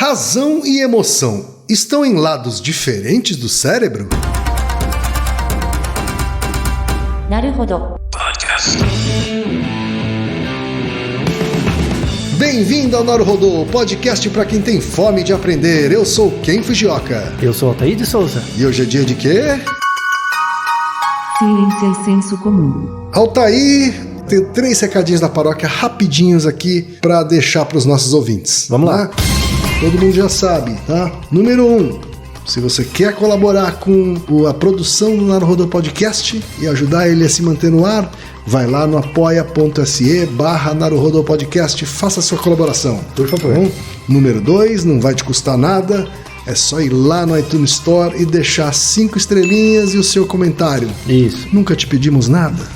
Razão e emoção estão em lados diferentes do cérebro? Naruhodo. Bem-vindo ao Naruhodo, podcast para quem tem fome de aprender. Eu sou Ken Fujioka. Eu sou Altair de Souza. E hoje é dia de quê? Ciência e senso comum. Altair, tem 3 recadinhos da paróquia rapidinhos aqui para deixar para os nossos ouvintes. Vamos lá. Todo mundo já sabe, tá? Número 1. Se você quer colaborar com a produção do Naruhodo Podcast e ajudar ele a se manter no ar, vai lá no apoia.se/Naruhodo Podcast, faça a sua colaboração, por favor. Bom, número 2, não vai te custar nada, é só ir lá no iTunes Store e deixar 5 estrelinhas e o seu comentário. Isso. Nunca te pedimos nada.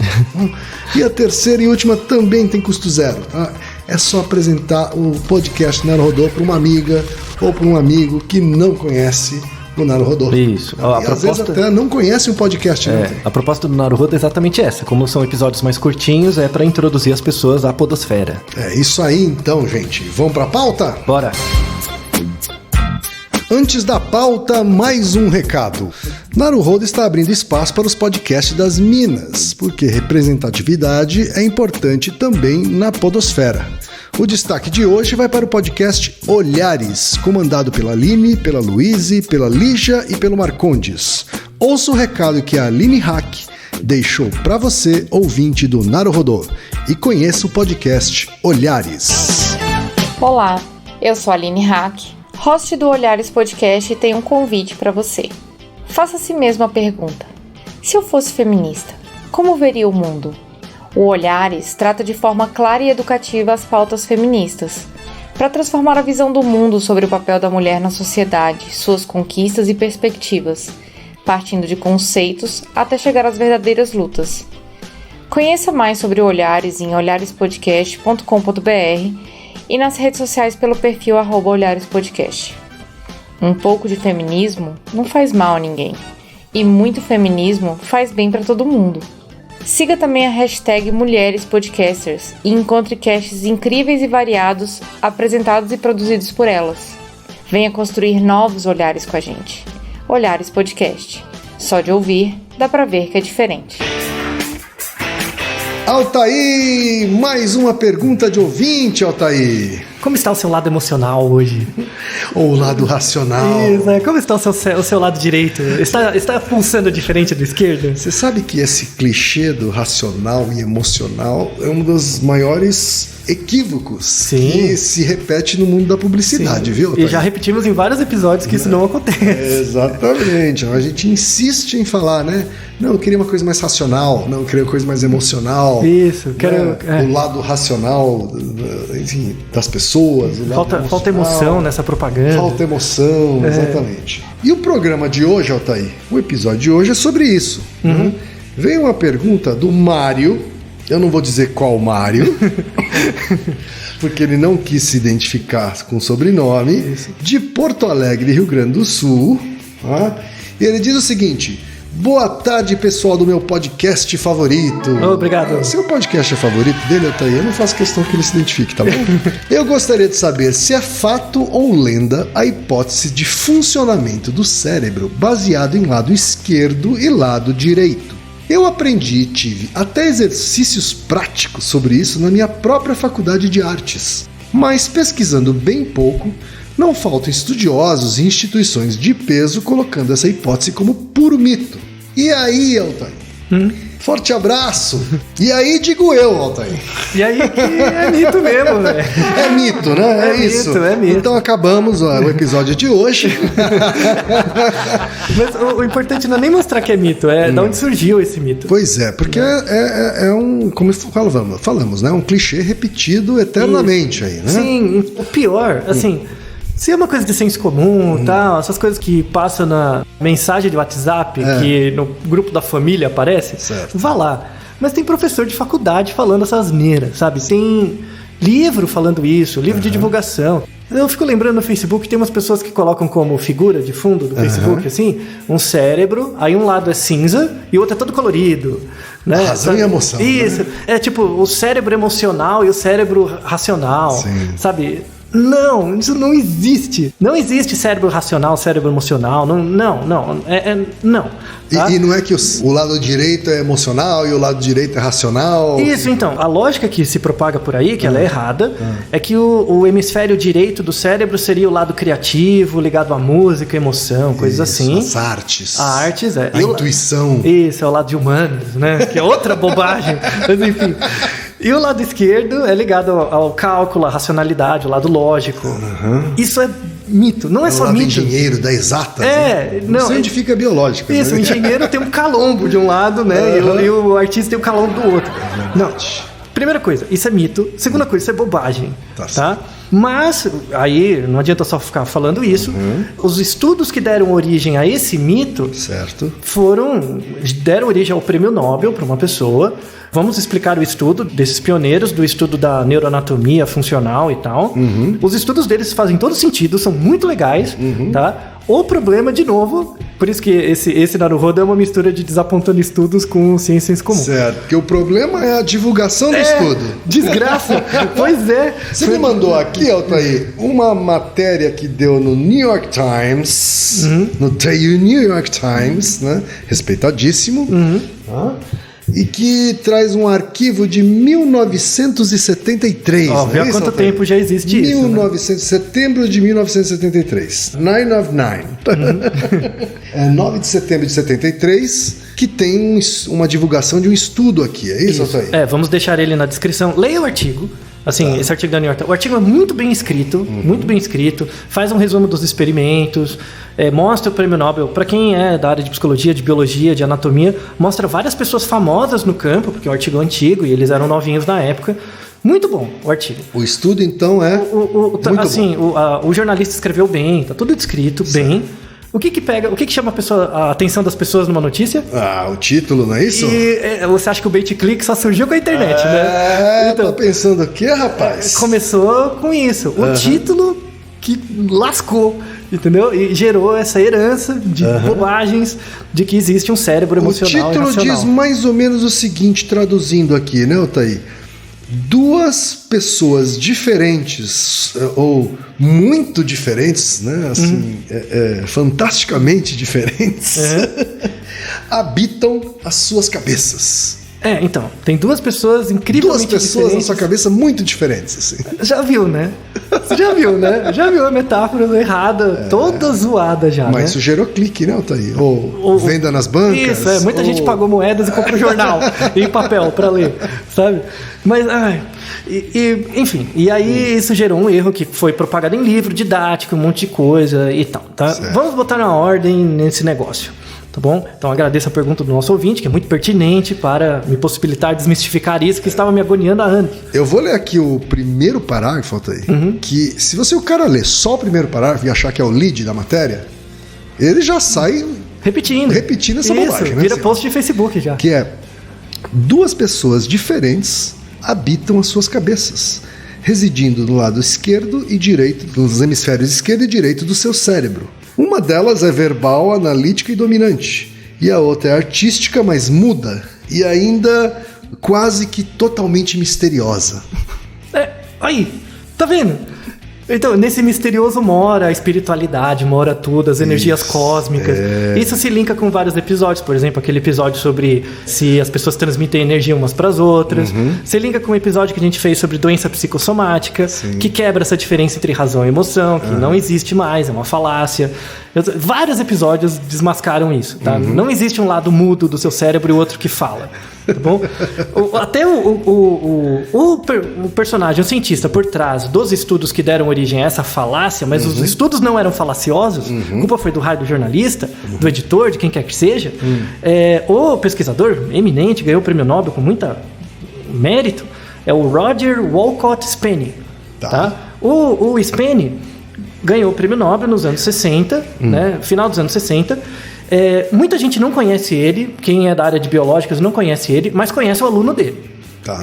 E a terceira e última também tem custo zero, tá? É só apresentar o podcast Naruhodo para uma amiga ou para um amigo que não conhece o Naruhodo. Isso. Às vezes até não conhece um podcast. A proposta do Naruhodo é exatamente essa. Como são episódios mais curtinhos, é para introduzir as pessoas à podosfera. É isso aí então, gente. Vamos para a pauta? Bora! Antes da pauta, mais um recado. Naruhodo está abrindo espaço para os podcasts das Minas, porque representatividade é importante também na podosfera. O destaque de hoje vai para o podcast Olhares, comandado pela Aline, pela Luíse, pela Lígia e pelo Marcondes. Ouça o recado que a Aline Hack deixou para você, ouvinte do Naruhodo, e conheça o podcast Olhares. Olá, eu sou a Aline Hack, host do Olhares Podcast, e tenho um convite para você. Faça a si mesmo a pergunta: se eu fosse feminista, como veria o mundo? O Olhares trata de forma clara e educativa as pautas feministas, para transformar a visão do mundo sobre o papel da mulher na sociedade, suas conquistas e perspectivas, partindo de conceitos até chegar às verdadeiras lutas. Conheça mais sobre o Olhares em olharespodcast.com.br e nas redes sociais pelo perfil @olharespodcast. Um pouco de feminismo não faz mal a ninguém, e muito feminismo faz bem para todo mundo. Siga também a hashtag Mulheres Podcasters e encontre casts incríveis e variados apresentados e produzidos por elas. Venha construir novos olhares com a gente. Olhares Podcast. Só de ouvir, dá pra ver que é diferente. Altair, mais uma pergunta de ouvinte, Altair. Como está o seu lado emocional hoje? Ou o lado racional. Isso, como está o seu lado direito? Está pulsando diferente do esquerdo? Você sabe que esse clichê do racional e emocional é um dos maiores equívocos que se repete no mundo da publicidade, viu? E já repetimos em vários episódios que isso não acontece. Exatamente. A gente insiste em falar, né? Não, eu queria uma coisa mais racional. Não, eu queria uma coisa mais emocional. Isso, eu quero... Né? O lado racional, enfim, das pessoas. Falta emoção nessa propaganda. Falta emoção, exatamente. E o programa de hoje, Altair, o episódio de hoje é sobre isso. Uhum. Né? Veio uma pergunta do Mário, eu não vou dizer qual Mário, porque ele não quis se identificar com o sobrenome, de Porto Alegre, Rio Grande do Sul. Tá? E ele diz o seguinte: boa tarde, pessoal do meu podcast favorito. Obrigado. Se o podcast é favorito dele, Altair, eu não faço questão que ele se identifique, tá bom? Eu gostaria de saber se é fato ou lenda a hipótese de funcionamento do cérebro baseado em lado esquerdo e lado direito. Eu aprendi e tive até exercícios práticos sobre isso na minha própria faculdade de artes. Mas pesquisando bem pouco, não faltam estudiosos e instituições de peso colocando essa hipótese como puro mito. E aí, Altair? Forte abraço! E aí, digo eu, Altair. E aí que é mito mesmo, velho. É mito, né? É isso. Mito, é mito. Então acabamos o episódio de hoje. Mas o importante não é nem mostrar que é mito, é de onde surgiu esse mito. Pois é, porque é um, como falamos, né? Um clichê repetido eternamente aí, né? Sim, o pior, assim... Se é uma coisa de senso comum, tal, essas coisas que passam na mensagem de WhatsApp, que no grupo da família aparece, vá lá. Mas tem professor de faculdade falando essas neiras, sabe? Tem livro falando isso, livro de divulgação. Eu fico lembrando no Facebook, tem umas pessoas que colocam como figura de fundo do Facebook, assim, um cérebro, aí um lado é cinza e o outro é todo colorido. Né? Razão e emoção. Isso, né? É tipo o cérebro emocional e o cérebro racional, Sim. sabe? Não, isso não existe. Não existe cérebro racional, cérebro emocional. Não. Tá? E não é que o lado direito é emocional e o lado direito é racional? Isso, então. A lógica que se propaga por aí, que ela é errada, é que o hemisfério direito do cérebro seria o lado criativo, ligado à música, emoção, coisas assim. As artes. A artes, a intuição. Isso, é o lado de humanos, né? Que é outra bobagem. Mas enfim. E o lado esquerdo é ligado ao cálculo, à racionalidade, o lado lógico. Isso é mito, não é só lado mito. Engenheiro da exata. Não científica biológica. Isso, né? O engenheiro tem um calombo de um lado, né? E o artista tem um calombo do outro. Não. Primeira coisa, isso é mito. Segunda coisa, isso é bobagem. Tá? Mas, aí, não adianta só ficar falando isso. Os estudos que deram origem a esse mito deram origem ao prêmio Nobel para uma pessoa. Vamos explicar o estudo desses pioneiros, do estudo da neuroanatomia funcional e tal. Os estudos deles fazem todo sentido, são muito legais, tá? O problema, de novo, por isso que esse Naruhodo é uma mistura de desapontando estudos com ciência comum. Certo, porque o problema é a divulgação do estudo. Desgraça, pois é. Você me mandou aqui, Altair, uma matéria que deu no New York Times, no New York Times, né? Respeitadíssimo, e que traz um arquivo de 1973. Vê há quanto tempo já existe isso. Né? Setembro de 1973. 9 of 9. 9 de setembro de 73, que tem uma divulgação de um estudo aqui. É isso, Altair? Vamos deixar ele na descrição. Leia o artigo. Assim, esse artigo da New York. O artigo é muito bem escrito, faz um resumo dos experimentos, mostra o prêmio Nobel. Para quem é da área de psicologia, de biologia, de anatomia, mostra várias pessoas famosas no campo, porque o artigo é antigo e eles eram novinhos na época. Muito bom o artigo. O estudo, então, é muito bom. O jornalista escreveu bem, tá tudo descrito bem. O que chama a atenção das pessoas numa notícia? O título, não é isso? E você acha que o bait-click só surgiu com a internet, né? Então, tá pensando o quê, rapaz? Começou com isso. O título que lascou, entendeu? E gerou essa herança de bobagens de que existe um cérebro emocional e racional. O título diz mais ou menos o seguinte, traduzindo aqui, né, Altair? Duas pessoas diferentes, ou muito diferentes, né? Assim, fantasticamente diferentes, habitam as suas cabeças. Então, tem duas pessoas incrivelmente diferentes. Duas pessoas na sua cabeça muito diferentes, assim. Já viu, né? Você já viu, né? Já viu a metáfora errada, toda zoada já, Mas isso gerou clique, né, Altair? Ou venda nas bancas. Isso, muita gente pagou moedas e comprou jornal em papel pra ler, sabe? Mas, enfim, e aí isso gerou um erro que foi propagado em livro, didático, um monte de coisa e tal, tá? Certo. Vamos botar na ordem nesse negócio. Tá bom? Então agradeço a pergunta do nosso ouvinte, que é muito pertinente para me possibilitar desmistificar isso que estava me agoniando há anos. Eu vou ler aqui o primeiro parágrafo, Altair, que se o cara ler só o primeiro parágrafo e achar que é o lead da matéria, ele já sai repetindo essa bobagem. Vira post de Facebook já. Que é: duas pessoas diferentes habitam as suas cabeças, residindo no lado esquerdo e direito, nos hemisférios esquerdo e direito do seu cérebro. Uma delas é verbal, analítica e dominante, e a outra é artística, mas muda, e ainda quase que totalmente misteriosa. Aí, tá vendo? Então, nesse misterioso mora a espiritualidade, mora tudo, as energias cósmicas. Isso se linka com vários episódios, por exemplo, aquele episódio sobre se as pessoas transmitem energia umas para as outras. Se linka com um episódio que a gente fez sobre doença psicossomática, que quebra essa diferença entre razão e emoção, que não existe mais, é uma falácia. Vários episódios desmascaram isso, tá? Não existe um lado mudo do seu cérebro e o outro que fala, tá bom? Até o personagem, o cientista por trás dos estudos que deram origem a essa falácia, mas os estudos não eram falaciosos, a culpa foi do raio do jornalista, do editor, de quem quer que seja. O pesquisador eminente, ganhou o prêmio Nobel com muito mérito, é o Roger Wolcott Spaney. Tá? O Spaney ganhou o prêmio Nobel nos anos 60, né? Final dos anos 60. Muita gente não conhece ele, quem é da área de biológicas não conhece ele, mas conhece o aluno dele.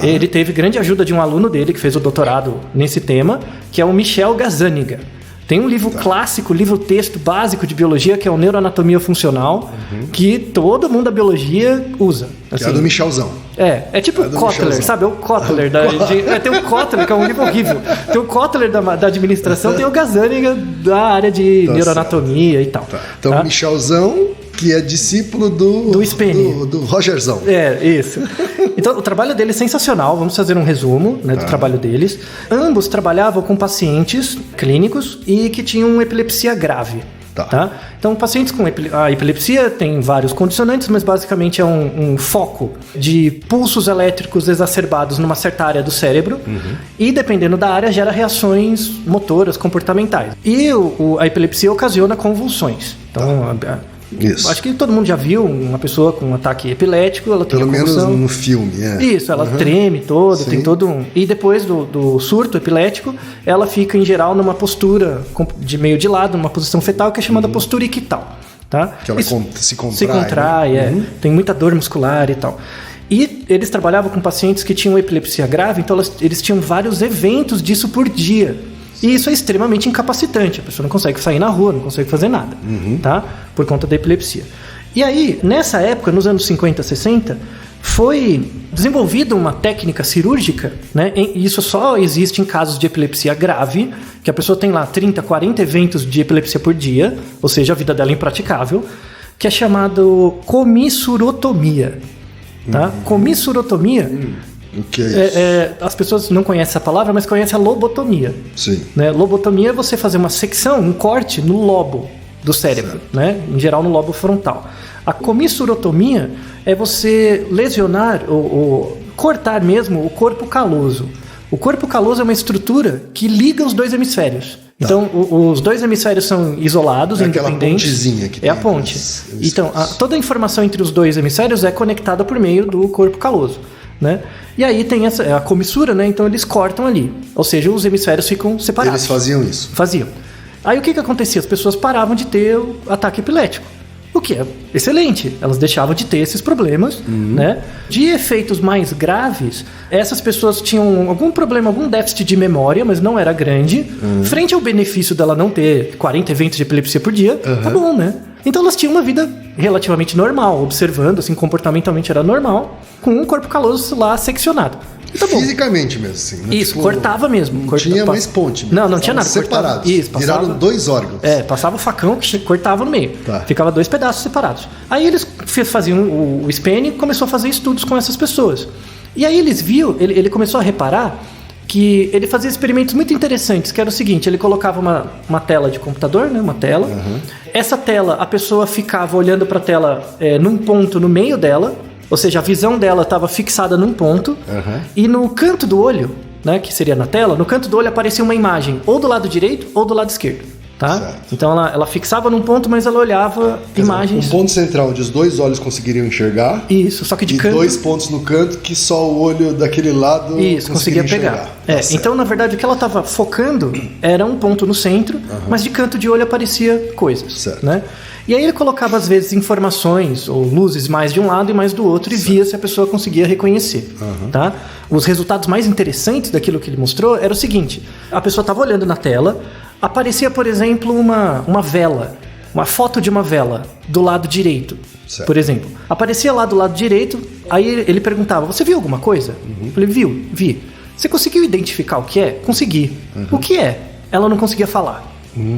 Ele teve grande ajuda de um aluno dele que fez o doutorado nesse tema, que é o Michel Gazzaniga. Tem um livro clássico, livro-texto básico de biologia, que é o Neuroanatomia Funcional, que todo mundo da biologia usa. Assim, que é do Michelzão. É tipo o Kotler, sabe? É o Kotler. Tem o Kotler, que é um livro horrível. Tem o Kotler da administração, tem o Gazzaniga da área de neuroanatomia e tal. Tá. Então, o Michelzão, que é discípulo do Spene. Do Rogerzão. Isso. Então, o trabalho dele é sensacional. Vamos fazer um resumo, né, do trabalho deles. Ambos trabalhavam com pacientes clínicos e que tinham epilepsia grave. Tá? Então, pacientes com a epilepsia têm vários condicionantes, mas basicamente é um foco de pulsos elétricos exacerbados numa certa área do cérebro e, dependendo da área, gera reações motoras, comportamentais. E a epilepsia ocasiona convulsões. Então, isso. Acho que todo mundo já viu uma pessoa com um ataque epilético, ela tem pelo menos no filme, Isso, ela treme toda, tem todo um... E depois do surto epilético, ela fica, em geral, numa postura de meio de lado, numa posição fetal, que é chamada postura ictal, tá? Que ela se contrai. Se contrai, tem muita dor muscular e tal. E eles trabalhavam com pacientes que tinham epilepsia grave, então eles tinham vários eventos disso por dia. E isso é extremamente incapacitante. A pessoa não consegue sair na rua, não consegue fazer nada, tá? Por conta da epilepsia. E aí, nessa época, nos anos 50, 60, foi desenvolvida uma técnica cirúrgica, né? E isso só existe em casos de epilepsia grave, que a pessoa tem lá 30, 40 eventos de epilepsia por dia, ou seja, a vida dela é impraticável, que é chamado comissurotomia, tá? Comissurotomia... O que é isso? As pessoas não conhecem essa palavra, mas conhecem a lobotomia. Sim. Né? Lobotomia é você fazer uma secção, um corte no lobo do cérebro, né? Em geral no lobo frontal. A comissurotomia é você lesionar ou cortar mesmo o corpo caloso. O corpo caloso é uma estrutura que liga os dois hemisférios. Então, os dois hemisférios são isolados, independentes. Aquela pontezinha que tem. É a ponte. Então, toda a informação entre os dois hemisférios é conectada por meio do corpo caloso. Né? E aí tem a comissura, né? Então eles cortam ali. Ou seja, os hemisférios ficam separados. Eles faziam isso? Faziam. Aí o que acontecia? As pessoas paravam de ter o ataque epilético. O que é excelente. Elas deixavam de ter esses problemas, né? De efeitos mais graves, essas pessoas tinham algum problema, algum déficit de memória, mas não era grande. Frente ao benefício dela não ter 40 eventos de epilepsia por dia, tá bom, né? Então elas tinham uma vida relativamente normal, observando, assim, comportamentalmente era normal, com um corpo caloso lá seccionado. Tá bom. Fisicamente mesmo, assim. Né? Isso, tipo, cortava mesmo. Não tinha mais ponte. Mesmo. Não tinha nada. Separados. Isso, viraram dois órgãos. Passava o facão que cortava no meio. Ficava dois pedaços separados. Aí eles faziam o Spene e começou a fazer estudos com essas pessoas. E aí eles viram, ele começou a reparar que ele fazia experimentos muito interessantes, que era o seguinte, ele colocava uma tela de computador, né, uma tela. Essa tela, a pessoa ficava olhando para a tela num ponto no meio dela, ou seja, a visão dela estava fixada num ponto, e no canto do olho, né, que seria na tela, no canto do olho aparecia uma imagem, ou do lado direito ou do lado esquerdo. Tá? Então ela fixava num ponto, mas ela olhava imagens. Um ponto central onde os dois olhos conseguiriam enxergar. Isso, só que de canto. E dois pontos no canto que só o olho daquele lado conseguia pegar. Então, na verdade, o que ela estava focando era um ponto no centro, mas de canto de olho aparecia coisas. Né? E aí ele colocava, às vezes, informações ou luzes mais de um lado e mais do outro e via se a pessoa conseguia reconhecer. Tá? Os resultados mais interessantes daquilo que ele mostrou era o seguinte: a pessoa estava olhando na tela, aparecia, por exemplo, uma vela, uma foto de uma vela do lado direito, por exemplo. Aparecia lá do lado direito, aí ele perguntava, você viu alguma coisa? Eu falei, vi. Você conseguiu identificar o que é? Consegui. O que é? Ela não conseguia falar.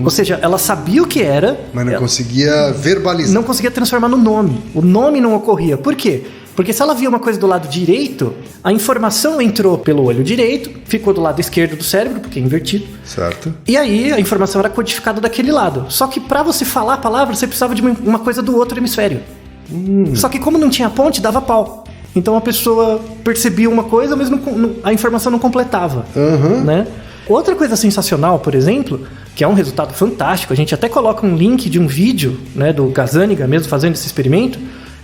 Ou seja, ela sabia o que era, mas não conseguia verbalizar. Não conseguia transformar no nome. O nome não ocorria. Por quê? Porque se ela via uma coisa do lado direito, a informação entrou pelo olho direito, ficou do lado esquerdo do cérebro, porque é invertido. Certo. E aí a informação era codificada daquele lado. Só que para você falar a palavra, você precisava de uma coisa do outro hemisfério. Só que como não tinha ponte, dava pau. Então a pessoa percebia uma coisa, mas a informação não completava. Né? Outra coisa sensacional, por exemplo, que é um resultado fantástico, a gente até coloca um link de um vídeo, né, do Gazzaniga mesmo fazendo esse experimento,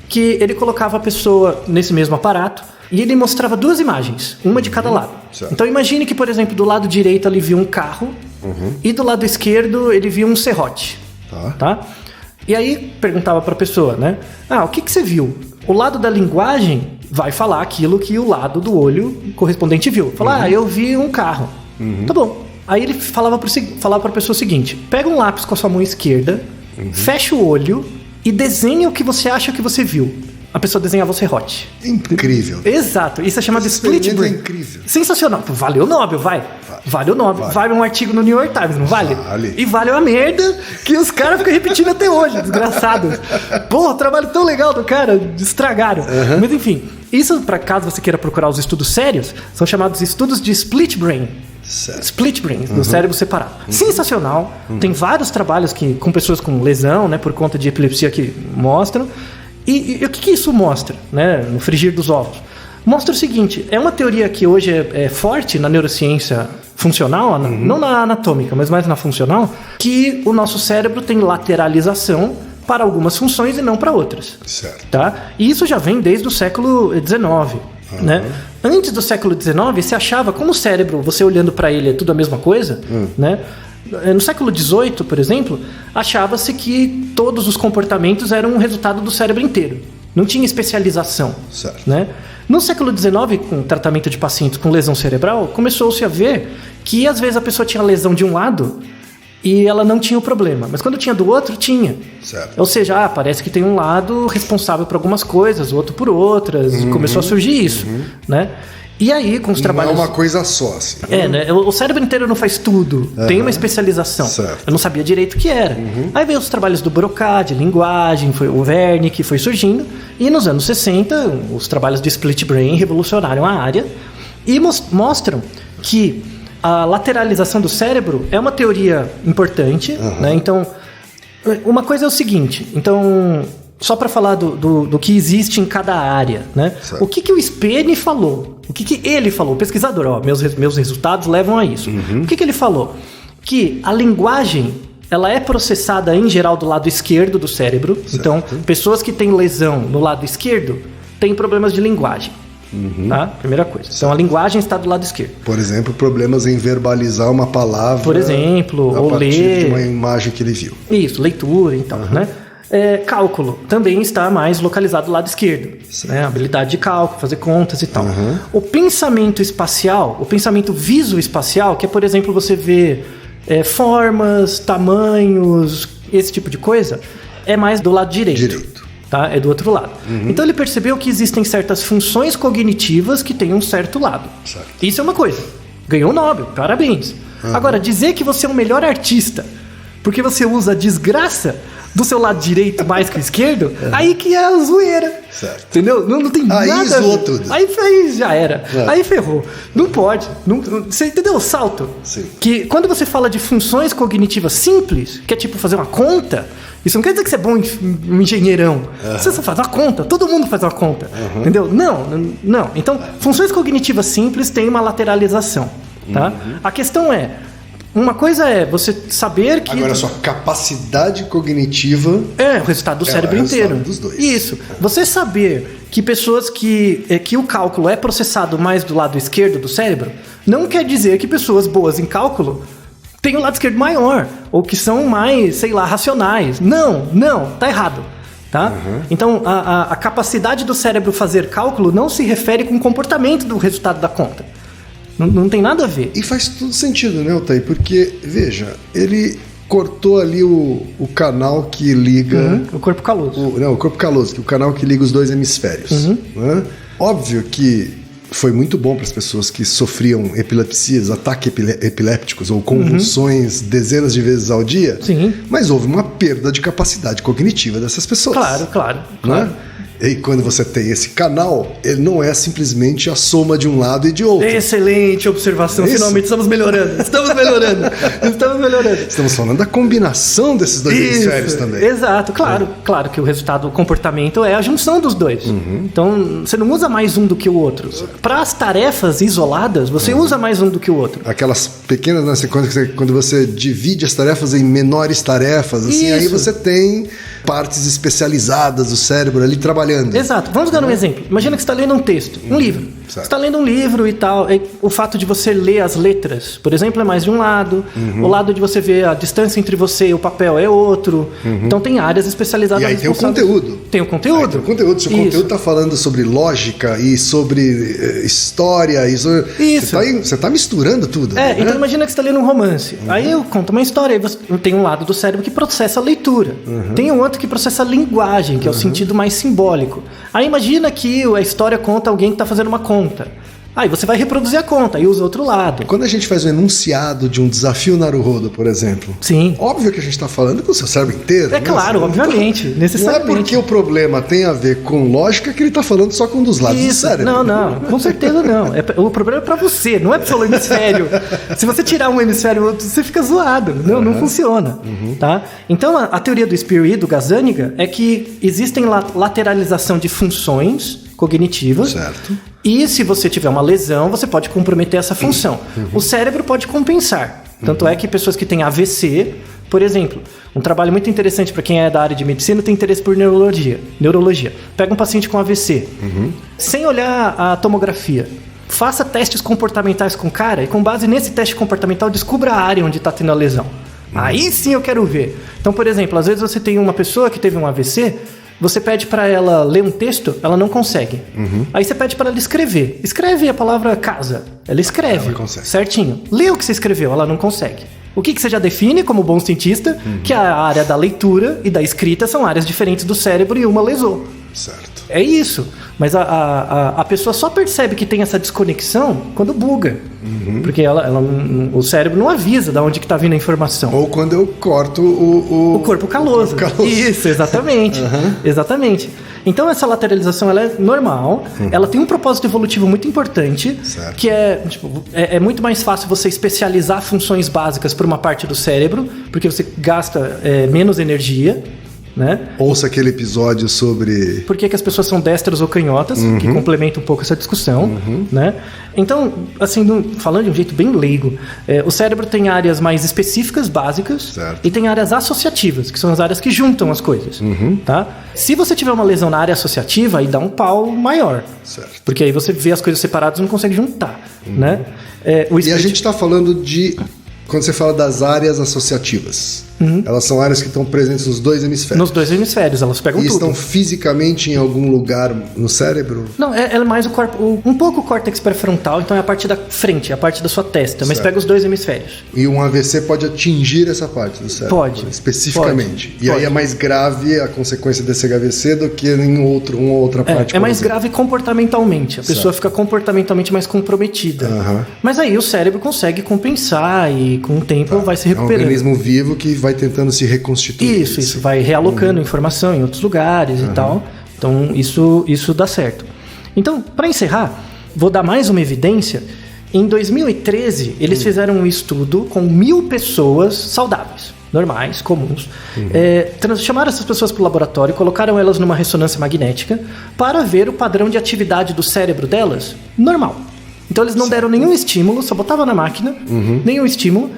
que ele colocava a pessoa nesse mesmo aparato e ele mostrava duas imagens, uma de cada lado. Certo. Então imagine que, por exemplo, do lado direito ele via um carro e do lado esquerdo ele via um serrote. Tá? E aí perguntava para a pessoa, né? O que você viu? O lado da linguagem vai falar aquilo que o lado do olho correspondente viu. Falar, eu vi um carro. Tá bom. Aí ele falava pra pessoa o seguinte: pega um lápis com a sua mão esquerda, fecha o olho e desenha o que você acha que você viu. A pessoa desenhava o serrote. Incrível. Exato. Isso é chamado de split brain. É incrível. Sensacional. Vale o Nobel, vai. Vale o Nobel. Vale um artigo no New York Times, não vale? Vale. E vale uma merda que os caras ficam repetindo até hoje, desgraçados. Porra, trabalho tão legal do cara, estragaram. Mas enfim, isso, para caso você queira procurar os estudos sérios, são chamados estudos de split brain. Certo. Split brain, do cérebro separado. Sensacional. Tem vários trabalhos com pessoas com lesão, né, por conta de epilepsia que mostram. E o que isso mostra, né, no frigir dos ovos? Mostra o seguinte: é uma teoria que hoje é forte na neurociência funcional, não na anatômica, mas mais na funcional, que o nosso cérebro tem lateralização para algumas funções e não para outras. Certo. Tá? E isso já vem desde o século XIX. Né? Antes do século XIX, se achava, como o cérebro, você olhando para ele é tudo a mesma coisa, né? No século XVIII, por exemplo, achava-se que todos os comportamentos eram um resultado do cérebro inteiro. Não tinha especialização. Certo. Né? No século XIX, com o tratamento de pacientes com lesão cerebral, começou-se a ver que às vezes a pessoa tinha lesão de um lado e ela não tinha o problema. Mas quando tinha do outro, tinha. Certo. Ou seja, parece que tem um lado responsável por algumas coisas, o outro por outras. Começou a surgir isso. Né? E aí, com os trabalhos... Não é uma coisa só, assim. né? O cérebro inteiro não faz tudo. Tem uma especialização. Certo. Eu não sabia direito o que era. Aí veio os trabalhos do Broca, de linguagem, foi o Wernicke, foi surgindo. E nos anos 60, os trabalhos de split brain revolucionaram a área e mostram que a lateralização do cérebro é uma teoria importante. Né? Então, uma coisa é o seguinte. Então, só para falar do que existe em cada área, né? O que o Spene falou? O que ele falou? O pesquisador, meus resultados levam a isso. O que ele falou? Que a linguagem, ela é processada em geral do lado esquerdo do cérebro. Certo. Então, pessoas que têm lesão no lado esquerdo têm problemas de linguagem. Tá? Primeira coisa. Então, a linguagem está do lado esquerdo. Por exemplo, problemas em verbalizar uma palavra. Por exemplo, ou ler. A partir de uma imagem que ele viu. Isso, leitura e tal, né? Cálculo também está mais localizado do lado esquerdo, né? Habilidade de cálculo, fazer contas e tal. O pensamento espacial, o pensamento visoespacial, que é, por exemplo, você vê formas, tamanhos, esse tipo de coisa, é mais do lado direito. Tá? É do outro lado. Então ele percebeu que existem certas funções cognitivas que têm um certo lado. Certo. Isso é uma coisa. Ganhou o Nobel, parabéns. Agora, dizer que você é o melhor artista porque você usa a desgraça do seu lado direito mais que o esquerdo, aí que é a zoeira. Certo. Entendeu? Não tem nada. Aí zoou tudo. Aí já era. Aí ferrou. Não pode. Você entendeu o salto? Sim. Que quando você fala de funções cognitivas simples, que é tipo fazer uma conta, isso não quer dizer que você é bom um engenheirão. Você só faz uma conta. Todo mundo faz uma conta. Entendeu? Não. Então, funções cognitivas simples têm uma lateralização. Tá? A questão é, uma coisa é você saber que... Agora, a sua capacidade cognitiva... É o resultado do cérebro inteiro. Dos dois. Isso. Você saber que pessoas que o cálculo é processado mais do lado esquerdo do cérebro, não quer dizer que pessoas boas em cálculo têm o lado esquerdo maior, ou que são mais, sei lá, racionais. Não, tá errado. Tá? Então, a capacidade do cérebro fazer cálculo não se refere com o comportamento do resultado da conta. Não tem nada a ver. E faz todo sentido, né, Altair? Porque, veja, ele cortou ali o canal que liga... O corpo caloso. O corpo caloso, que é o canal que liga os dois hemisférios. Né? Óbvio que foi muito bom para as pessoas que sofriam epilepsias, ataques epilépticos ou convulsões dezenas de vezes ao dia. Sim. Mas houve uma perda de capacidade cognitiva dessas pessoas. Claro. Né? E quando você tem esse canal, ele não é simplesmente a soma de um lado e de outro. Excelente observação. Isso. Finalmente estamos melhorando. Estamos falando da combinação desses dois hemisférios também. Exato. Claro que o resultado do comportamento é a junção dos dois. Então, você não usa mais um do que o outro. Para as tarefas isoladas, você usa mais um do que o outro. Aquelas pequenas, né, quando você divide as tarefas em menores tarefas, assim, aí você tem partes especializadas do cérebro ali trabalhando. Exato. Vamos dar um exemplo. Imagina que você está lendo um texto, um livro. Certo. Você tá lendo um livro e tal, o fato de você ler as letras, por exemplo, é mais de um lado. O lado de você ver a distância entre você e o papel é outro. Então tem áreas especializadas. E aí tem o conteúdo. Tem o conteúdo. Aí tem o conteúdo. Se o conteúdo tá falando sobre lógica e sobre história, isso. Você tá misturando tudo. Né? Então imagina que você tá lendo um romance. Aí eu conto uma história, aí você tem um lado do cérebro que processa a leitura. Tem um outro que processa a linguagem, que é o sentido mais simbólico. Aí imagina que a história conta alguém que tá fazendo uma conta. Aí você vai reproduzir a conta e usa outro lado. Quando a gente faz o enunciado de um desafio Naruhodo, por exemplo, sim, óbvio que a gente está falando com o seu cérebro inteiro. É claro, obviamente, necessariamente. Não é porque o problema tem a ver com lógica que ele está falando só com um dos lados do cérebro. Não, com certeza não. O problema é para você, não é pro seu hemisfério. Se você tirar um hemisfério ou outro, você fica zoado. Não funciona. Tá? Então, a teoria do Spiri, do Gazzaniga, é que existem lateralização de funções cognitivas. Certo. E se você tiver uma lesão, você pode comprometer essa função. O cérebro pode compensar. Tanto é que pessoas que têm AVC, por exemplo, um trabalho muito interessante para quem é da área de medicina, tem interesse por neurologia. Pega um paciente com AVC, sem olhar a tomografia. Faça testes comportamentais com o cara e com base nesse teste comportamental descubra a área onde está tendo a lesão. Aí sim eu quero ver. Então, por exemplo, às vezes você tem uma pessoa que teve um AVC, você pede para ela ler um texto, ela não consegue. Aí você pede para ela escrever. Escreve a palavra casa. Ela escreve, certinho. Lê o que você escreveu, ela não consegue. O que você já define como bom cientista? Que a área da leitura e da escrita são áreas diferentes do cérebro e uma lesou. Certo. É isso. Mas a pessoa só percebe que tem essa desconexão quando buga. Porque o cérebro não avisa de onde que tá vindo a informação. Ou quando eu corto o corpo caloso. Isso, exatamente. Exatamente. Então essa lateralização ela é normal, ela tem um propósito evolutivo muito importante, certo. Que é muito mais fácil você especializar funções básicas para uma parte do cérebro, porque você gasta menos energia. Né? Ouça aquele episódio sobre... Por que as pessoas são destras ou canhotas, que complementa um pouco essa discussão. Né? Então, assim, falando de um jeito bem leigo, o cérebro tem áreas mais específicas, básicas, certo. E tem áreas associativas, que são as áreas que juntam as coisas. Tá? Se você tiver uma lesão na área associativa, aí dá um pau maior. Certo. Porque aí você vê as coisas separadas e não consegue juntar. Né? E a gente está falando de... Quando você fala das áreas associativas, elas são áreas que estão presentes nos dois hemisférios. Nos dois hemisférios, elas pegam tudo. E estão fisicamente em algum lugar no cérebro? Não, é mais o corpo, um pouco o córtex pré-frontal, então é a parte da frente, a parte da sua testa, mas certo. Pega os dois hemisférios. E um AVC pode atingir essa parte do cérebro? Pode. Especificamente. Pode. E aí é mais grave a consequência desse AVC do que em uma outra parte? É mais grave comportamentalmente. A pessoa fica comportamentalmente mais comprometida. Mas aí o cérebro consegue compensar e com o tempo vai se recuperando. É um organismo vivo que vai tentando se reconstituir. Isso. Vai realocando informação em outros lugares e tal. Então isso dá certo. Então, para encerrar, vou dar mais uma evidência. Em 2013, eles fizeram um estudo com 1.000 pessoas saudáveis, normais, comuns. Chamaram essas pessoas para o laboratório, colocaram elas numa ressonância magnética para ver o padrão de atividade do cérebro delas normal. Então eles não deram nenhum estímulo, só botavam na máquina, nenhum estímulo.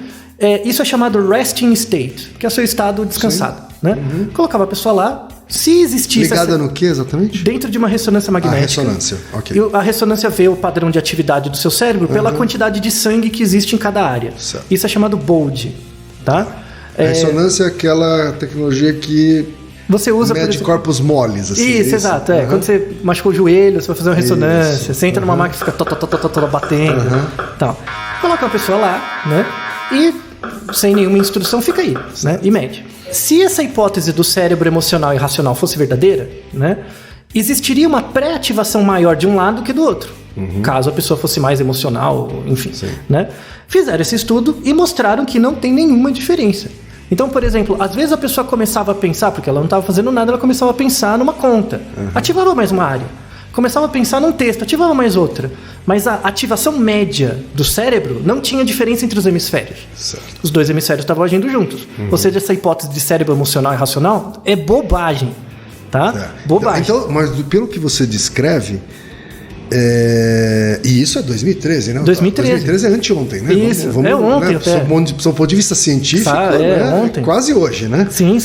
Isso é chamado resting state, que é o seu estado descansado. Né? Colocava a pessoa lá, se existisse... Ligada no que exatamente? Dentro de uma ressonância magnética. A ressonância, ok. E a ressonância vê o padrão de atividade do seu cérebro pela quantidade de sangue que existe em cada área. Certo. Isso é chamado BOLD. Tá? A ressonância é aquela tecnologia que... Você usa mede corpos moles, assim. Isso, exato. Quando você machucou o joelho, você vai fazer uma ressonância, você entra numa máquina e fica batendo. Tal. Coloca uma pessoa lá, né? E sem nenhuma instrução fica aí, né? E mede. Se essa hipótese do cérebro emocional e racional fosse verdadeira, né? Existiria uma pré-ativação maior de um lado que do outro. Caso a pessoa fosse mais emocional, enfim. Né? Fizeram esse estudo e mostraram que não tem nenhuma diferença. Então, por exemplo, às vezes a pessoa começava a pensar, porque ela não estava fazendo nada, ela começava a pensar numa conta. Ativava mais uma área. Começava a pensar num texto, ativava mais outra. Mas a ativação média do cérebro não tinha diferença entre os hemisférios. Certo. Os dois hemisférios estavam agindo juntos. Ou seja, essa hipótese de cérebro emocional e racional é bobagem. Tá? Bobagem. Então, mas pelo que você descreve... E isso é 2013, né? 2013 é anteontem, né? Isso, é ontem, né? Do ponto de vista científico, ontem. quase hoje, né? Sim.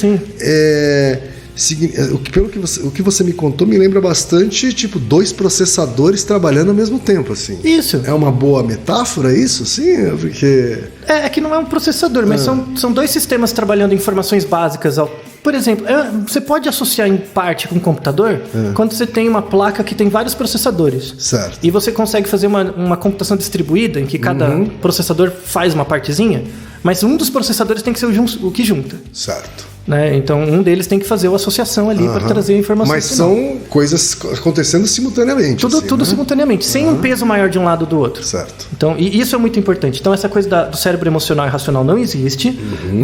O que você me contou me lembra bastante, tipo, 2 processadores trabalhando ao mesmo tempo, assim. Isso. É uma boa metáfora isso, assim? Porque... É que não é um processador, mas são 2 sistemas trabalhando informações básicas. Por exemplo, você pode associar em parte com um computador quando você tem uma placa que tem vários processadores. Certo. E você consegue fazer uma computação distribuída em que cada processador faz uma partezinha, mas um dos processadores tem que ser o que junta. Certo. Né? Então, um deles tem que fazer a associação ali para trazer a informação. Mas final. são coisas acontecendo simultaneamente. Tudo simultaneamente, sem um peso maior de um lado ou do outro. Certo. Então, e isso é muito importante. Então, essa coisa do cérebro emocional e racional não existe.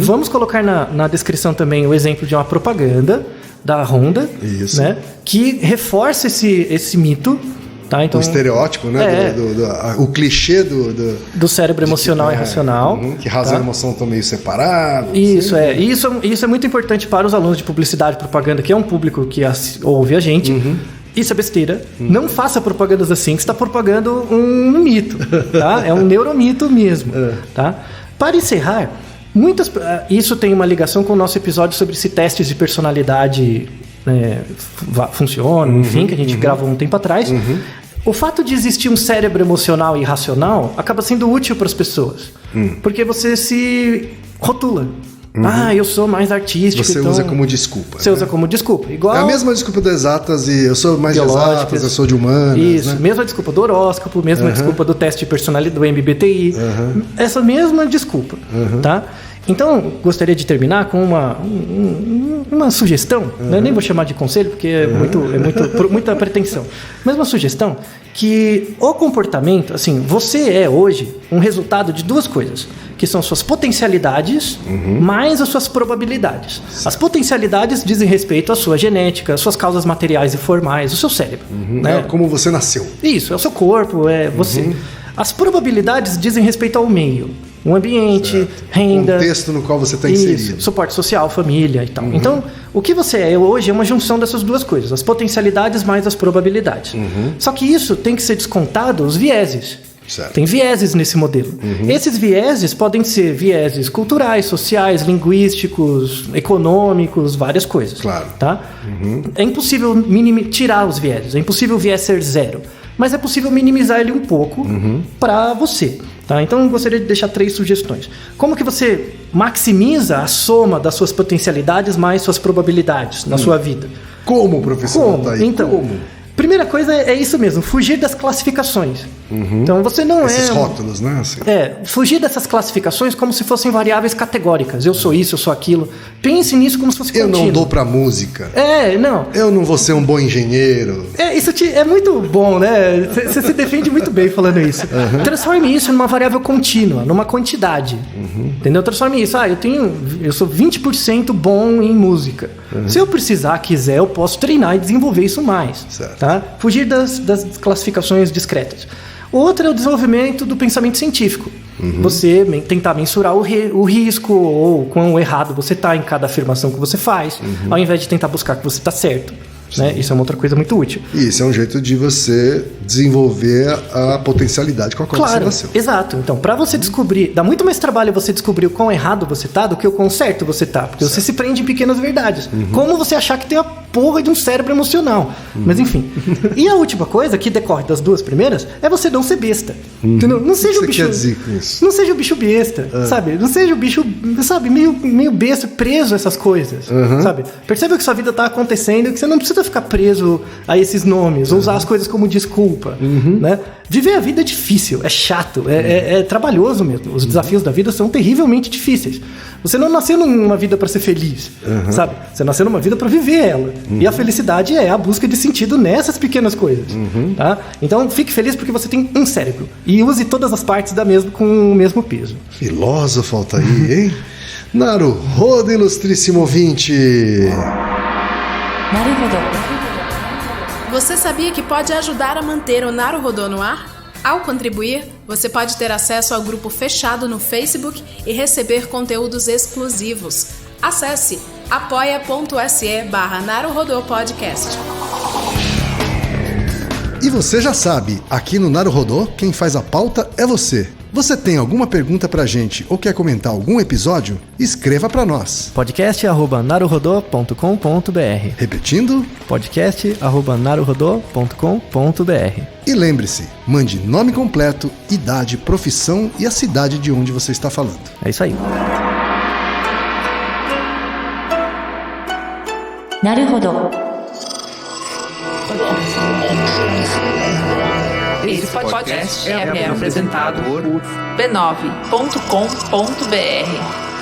Vamos colocar na descrição também o exemplo de uma propaganda da Honda, né? Que reforça esse mito. Tá, então, o estereótipo, né? O clichê do cérebro emocional e racional. Que razão e emoção estão meio separados. Isso, isso é muito importante para os alunos de publicidade e propaganda, que é um público que ouve a gente. Isso é besteira. Não faça propagandas assim, que você está propagando um mito. Tá? É um neuromito mesmo. Tá? Para encerrar, isso tem uma ligação com o nosso episódio sobre se testes de personalidade funcionam, enfim, que a gente gravou um tempo atrás. O fato de existir um cérebro emocional e racional acaba sendo útil para as pessoas. Porque você se rotula. Eu sou mais artístico. Você usa como desculpa. Você usa como desculpa. Igual... É a mesma desculpa das exatas e eu sou mais de exatas, eu sou de humanas. Isso, né? Mesma desculpa do horóscopo, mesma desculpa do teste de personalidade do MBTI. Essa mesma desculpa, tá? Então, gostaria de terminar com uma sugestão, né? Nem vou chamar de conselho, porque é muita pretensão, mas uma sugestão que o comportamento, assim, você é hoje um resultado de 2 coisas, que são suas potencialidades mais as suas probabilidades. As potencialidades dizem respeito à sua genética, às suas causas materiais e formais, o seu cérebro. Né? É como você nasceu. Isso, é o seu corpo, é você. As probabilidades dizem respeito ao meio. Um ambiente, renda... O contexto no qual você está inserido. Suporte social, família e tal. Então, o que você é hoje é uma junção dessas 2 coisas. As potencialidades mais as probabilidades. Só que isso tem que ser descontado os vieses. Certo. Tem vieses nesse modelo. Esses vieses podem ser vieses culturais, sociais, linguísticos, econômicos, várias coisas. Claro. Tá? É impossível tirar os vieses. É impossível o viés ser 0. Mas é possível minimizar ele um pouco para você. Tá? Então eu gostaria de deixar 3 sugestões. Como que você maximiza a soma das suas potencialidades mais suas probabilidades na sua vida? Como, professor? Como? Então, primeira coisa é isso mesmo, fugir das classificações. Então você não esses rótulos, né? Assim. Fugir dessas classificações como se fossem variáveis categóricas. Eu sou isso, eu sou aquilo. Pense nisso como se fosse contínuo. Eu não dou pra música. Não. Eu não vou ser um bom engenheiro. Isso é muito bom, né? Você se defende muito bem falando isso. Transforme isso numa variável contínua, numa quantidade. Entendeu? Transforme isso. Eu sou 20% bom em música. Se eu quiser, eu posso treinar e desenvolver isso mais. Certo. Tá? Fugir das classificações discretas. Outra é o desenvolvimento do pensamento científico. Você tentar mensurar o risco ou quão errado você está em cada afirmação que você faz, ao invés de tentar buscar que você está certo. Né? Isso é uma outra coisa muito útil. E isso é um jeito de você desenvolver a potencialidade com a qual você nasceu. Exato. Então, para você descobrir, dá muito mais trabalho você descobrir o quão errado você tá do que o quão certo você tá. Porque você se prende em pequenas verdades. Como você achar que tem a porra de um cérebro emocional. Mas enfim. E a última coisa, que decorre das 2 primeiras, é você não ser besta. Entendeu? Não seja o bicho. Quer dizer com isso? Não seja o bicho besta, sabe? Não seja o bicho, sabe, meio besta, preso a essas coisas. Sabe? Perceba que sua vida tá acontecendo e que você não precisa ficar preso a esses nomes, ou usar as coisas como desculpa, né? Viver a vida é difícil, é chato, é trabalhoso mesmo. Os desafios da vida são terrivelmente difíceis. Você não nasceu numa vida para ser feliz, sabe? Você nasceu numa vida para viver ela. E a felicidade é a busca de sentido nessas pequenas coisas, tá? Então fique feliz porque você tem um cérebro e use todas as partes com o mesmo peso. Filósofo Altair, hein? Naruhodo, ilustríssimo ouvinte. Naruhodo. Você sabia que pode ajudar a manter o Naruhodo no ar? Ao contribuir, você pode ter acesso ao grupo fechado no Facebook e receber conteúdos exclusivos. Acesse apoia.se/NaruhodoPodcast. E você já sabe, aqui no Naruhodo, quem faz a pauta é você. Você tem alguma pergunta pra gente ou quer comentar algum episódio? Escreva pra nós. podcast@naruhodô.com.br. Repetindo? podcast@naruhodô.com.br. E lembre-se, mande nome completo, idade, profissão e a cidade de onde você está falando. É isso aí. Naruhodo. Esse podcast é apresentado por b9.com.br.